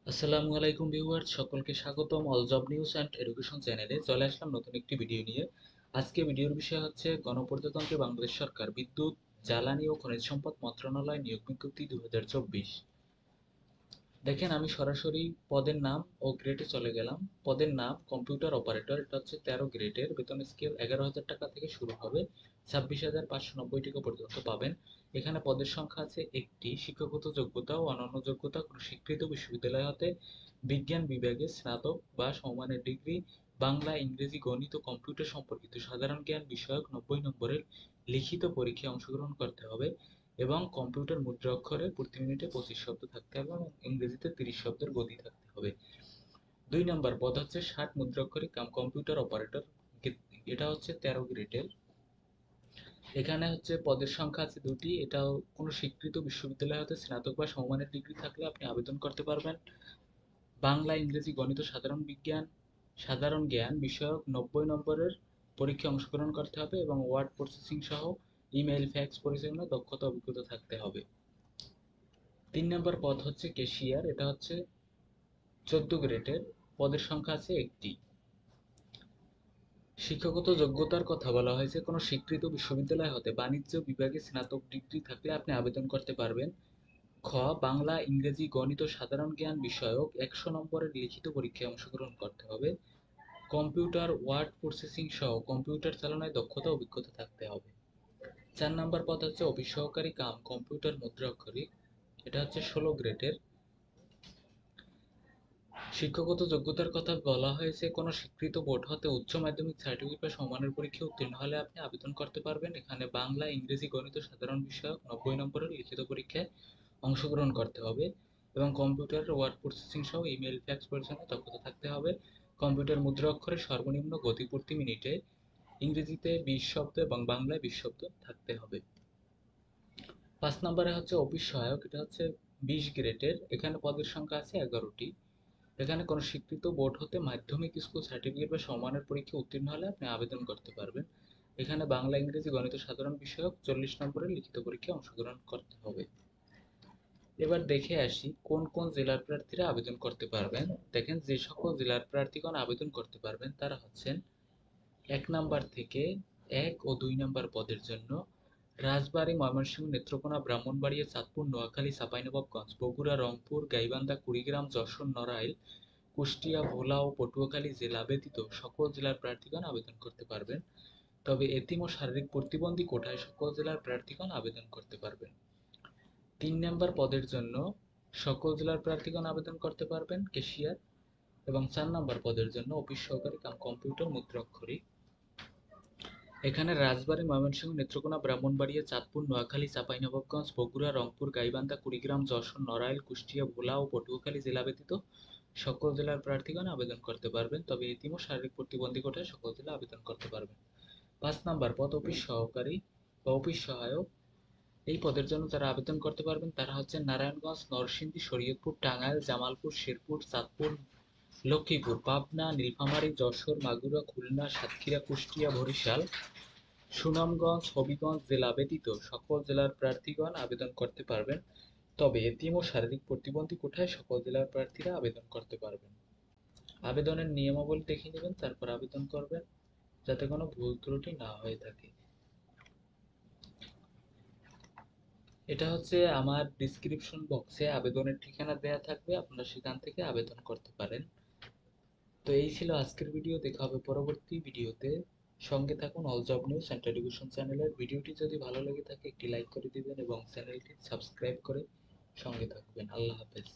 আসসালামু আলাইকুম ভিউয়ার্স, সকলকে স্বাগতম all job news and education চ্যানেলে। চলে আসলাম নতুন একটি ভিডিও নিয়ে। আজকে ভিডিওর বিষয় হচ্ছে গণপ্রজাতন্ত্রী বাংলাদেশ সরকার বিদ্যুৎ, জ্বালানি ও খনিজ সম্পদ মন্ত্রণালয় নিয়োগ বিজ্ঞপ্তি 2024। দেখেন, আমি সরাসরি পদের নাম ও গ্রেডে চলে গেলাম। পদের নাম কম্পিউটার অপারেটর, এটা হচ্ছে 13 গ্রেডের। বেতন স্কেল 11,000 টাকা থেকে শুরু হবে, 26,590 টাকা পর্যন্ত পাবেন। এখানে পদের সংখ্যা আছে একটি। শিক্ষাগত যোগ্যতা ও অন্যান্য যোগ্যতা কোনো স্বীকৃত বিশ্ববিদ্যালয় হতে বিজ্ঞান বিভাগে স্নাতক বা সমমানের ডিগ্রি, বাংলা, ইংরেজি, গণিত ও কম্পিউটার সম্পর্কিত সাধারণ জ্ঞান বিষয়ক 90 নম্বরের লিখিত পরীক্ষায় অংশগ্রহণ করতে হবে এবং কম্পিউটার মুদ্রা অক্ষরে প্রতি মিনিটে 25 শব্দ থাকতে হবে এবং ইংরেজিতে 30 শব্দের গতি থাকতে হবে। 2 নম্বর পদ হচ্ছে 60 মুদ্রাক্ষরিক কাম কম্পিউটার অপারেটর। এটা হচ্ছে 13 গ্রেডের। এখানে হচ্ছে পদের সংখ্যা আছে দুটি। এটাও কোনো স্বীকৃত বিশ্ববিদ্যালয় হতে স্নাতক বা সমমানের ডিগ্রি থাকলে আপনি আবেদন করতে পারবেন। বাংলা, ইংরেজি, গণিত, সাধারণ জ্ঞান বিষয়ক 90 নম্বরের পরীক্ষায় অংশগ্রহণ করতে হবে এবং ওয়ার্ড প্রসেসিং সহ ইমেইল, ফ্যাক্স পরিচালনায় দক্ষতা অভিজ্ঞতা থাকতে হবে। 3 নম্বর পদ হচ্ছে ক্যাশিয়ার। এটা হচ্ছে 14 গ্রেডের। পদের সংখ্যা আছে একটি। শিক্ষাগত যোগ্যতার কথা বলা হয়েছে কোনো স্বীকৃত বিশ্ববিদ্যালয় হতে বাণিজ্য বিভাগে স্নাতক ডিগ্রি থাকলে আপনি আবেদন করতে পারবেন। খ, বাংলা, ইংরেজি, গণিত ও সাধারণ জ্ঞান বিষয়ক 100 নম্বরের লিখিত পরীক্ষায় অংশগ্রহণ করতে হবে। কম্পিউটার, ওয়ার্ড প্রসেসিং সহ কম্পিউটার চালনায় দক্ষতা অভিজ্ঞতা থাকতে হবে। 4 নম্বর পদ হচ্ছে অফিস সহকারী কাম কম্পিউটার মুদ্রা অক্ষরিক। এটা হচ্ছে 16 গ্রেডের। শিক্ষাগত যোগ্যতার কথা বলা হয়েছে কোনো স্বীকৃত বোর্ড হতে উচ্চ মাধ্যমিক সার্টিফিকেট বা সমমানের পরীক্ষায় উত্তীর্ণ হলে আপনি আবেদন করতে পারবেন। এখানে বাংলা, ইংরেজি, গণিত, সাধারণ বিষয়ক 90 নম্বরের লিখিত পরীক্ষায় অংশগ্রহণ করতে হবে এবং কম্পিউটারের ওয়ার্ড প্রসেসিং সহ ইমেল, ফ্যাক্স পরিচালনায় দক্ষতা থাকতে হবে। কম্পিউটার মুদ্রা অক্ষরে সর্বনিম্ন গতি প্রতি মিনিটে ইংরেজিতে 20 শব্দ এবং বাংলায় 20 শব্দ থাকতে হবে। 5 নম্বরে হচ্ছে অফিস সহায়ক। এটা হচ্ছে 20 গ্রেডের। এখানে পদের সংখ্যা আছে 11টি। এখানে কোনো স্বীকৃত বোর্ড হতে মাধ্যমিক স্কুল সার্টিফিকেট বা সমমানের পরীক্ষায় উত্তীর্ণ হলে আপনি আবেদন করতে পারবেন। এখানে বাংলা, ইংরেজি, গণিত, সাধারণ বিষয়ক 40 নম্বরের লিখিত পরীক্ষায় অংশগ্রহণ করতে হবে। এবার দেখে আসি কোন কোন জেলার প্রার্থীরা আবেদন করতে পারবেন। দেখেন, যে সকল জেলার প্রার্থীগণ আবেদন করতে পারবেন তারা হচ্ছেন 1 নাম্বার থেকে 1 ও 2 নাম্বার পদের জন্য রাজবাড়ী, ময়মনসিংহ, নেত্রকোনা, ব্রাহ্মণবাড়িয়া, চাঁদপুর, নোয়াখালী, চাঁপাইনবাবগঞ্জ, বগুড়া, রংপুর, গাইবান্ধা, কুড়িগ্রাম, যশোর, নড়াইল, কুষ্টিয়া, ভোলা ও পটুয়াখালী জেলা ব্যতীত সকল জেলার প্রার্থীগণ আবেদন করতে পারবেন। তবে এতিম ও শারীরিক প্রতিবন্ধী কোটায় সকল জেলার প্রার্থীগণ আবেদন করতে পারবেন। 3 নম্বর পদের জন্য সকল জেলার প্রার্থীগণ আবেদন করতে পারবেন ক্যাশিয়ার, এবং 4 নম্বর পদের জন্য অফিস সহকারী কাম কম্পিউটার মুদ্রা অক্ষরিক। এখানে রাজবাড়ী, ময়মনসিংহ, নেত্রকোনা, ব্রাহ্মণবাড়িয়া, চাঁদপুর, নোয়াখালী, চাঁপাইনবাবগঞ্জ, বগুড়া, রংপুর, গাইবান্ধা, কুড়িগ্রাম, যশোর, নড়াইল, কুষ্টিয়া, ভোলা ও পটুয়াখালী জেলা ব্যতীত সকল জেলার প্রার্থীগণ আবেদন করতে পারবেন। তবে এতিম ও শারীরিক প্রতিবন্ধী কোটায় সকল জেলা আবেদন করতে পারবেন। 5 নম্বর পদ অফিস সহকারী বা অফিস সহায়ক। এই পদের জন্য যারা আবেদন করতে পারবেন তারা হচ্ছে নারায়ণগঞ্জ, নরসিংদী, শরীয়তপুর, টাঙ্গাইল, জামালপুর, শেরপুর, চাঁদপুর, লক্ষ্মীপুর, পাবনা, নীলফামারী, যশোর, মাগুরা, খুলনা, সাতক্ষীরা, কুষ্টিয়া, বরিশাল, সুনামগঞ্জ, হবিগঞ্জ জেলা ব্যতীত সকল জেলার প্রার্থীগণ আবেদন করতে পারবেন। তবে এতিম ও শারীরিক প্রতিবন্ধী কোটায় সকল জেলার প্রার্থীরা আবেদন করতে পারবেন। আবেদনের নিয়মাবলী দেখে নেবেন, তারপর আবেদন করবেন যাতে কোনো ভুল ত্রুটি না হয়ে থাকে। এটা হচ্ছে আমার ডিসক্রিপশন বক্সে আবেদনের ঠিকানা দেয়া থাকবে, আপনারা সেখান থেকে আবেদন করতে পারেন। তো এই ছিল আজকের ভিডিও। দেখা হবে পরবর্তী ভিডিওতে। সঙ্গে থাকুন all job news and education চ্যানেলের। ভিডিওটি যদি ভালো লেগে থাকে একটি লাইক করে দিবেন এবং চ্যানেলটি সাবস্ক্রাইব করে সঙ্গে থাকবেন। আল্লাহ হাফেজ।